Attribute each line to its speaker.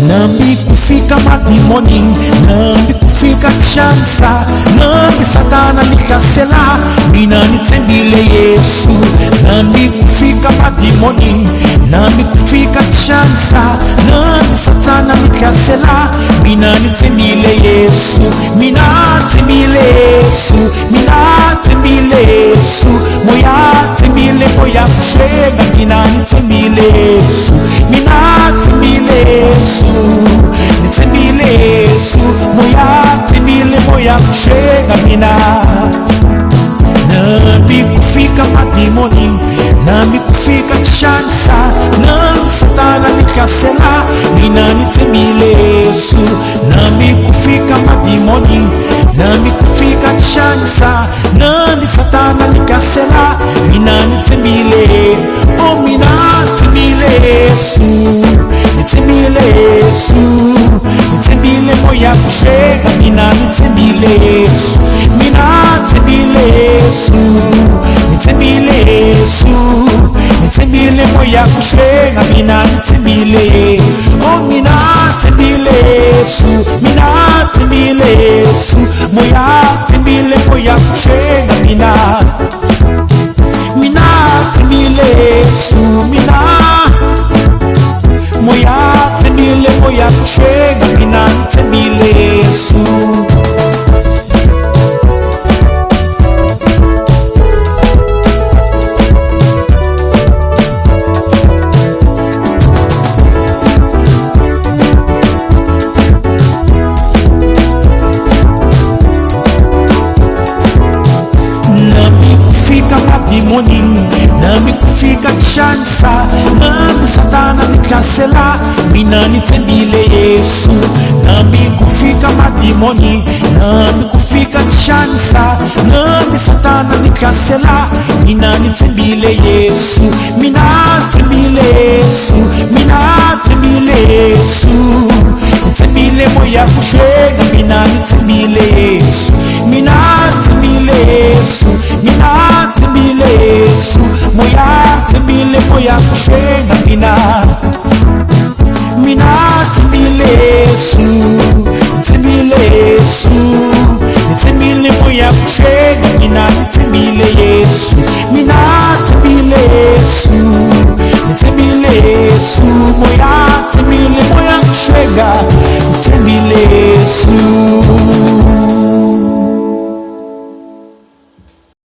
Speaker 1: nami kufika madimoni, nami kufika kushanisa, nami satana nikasela, mina nitembile Yesu. Nami kufika madimoni, nami kufika kushanisa, nami satana nikasela, mina nitembile Yesu. Mina tembile Yesu, mina tembile Yesu, moya tembile moya kushega, mina nitembile Yesu. Mina tembile Yesu, nitembile Yesu, moya tembile moya kushega, mina. Nami kufika madimoni, nami kufika kushanisa, nami satana nikasela, mina nitembile Yesu. Nami kufika madimoni, nami kufika kushanisa, nami satana nikasela, mina nitembile. Oh, mina nitembile Yesu, nitembile Yesu, nitembile moya kushega, mina nitembile Yesu. Mina nitembile Yesu, nitembile Yesu, nitembile moya kushega, mina nitembile. Oh, mina nitembile Yesu, mina nitembile Yesu, moya nitembile moya kushega, mina. Mina nitembile Yesu, mina moya nitembile moya kushega, mina nitembile Yesu. Nami kufika kushanisa, nami satana nikasela, mina nitembile Yesu. Nami kufika madimoni, nami kufika kushanisa, nami satana nikasela, mina nitembile Yesu. Mina nitembile Yesu, mina nitembile Yesu, nitembile moya kushega, mina nitembile Yesu. Mina nitembile Yesu, mina nitembile Yesu, moya nitembile moya kushega, mina. Mina nitembile Yesu, nitembile Yesu, nitembile moya kushega, mina nitembile Yesu.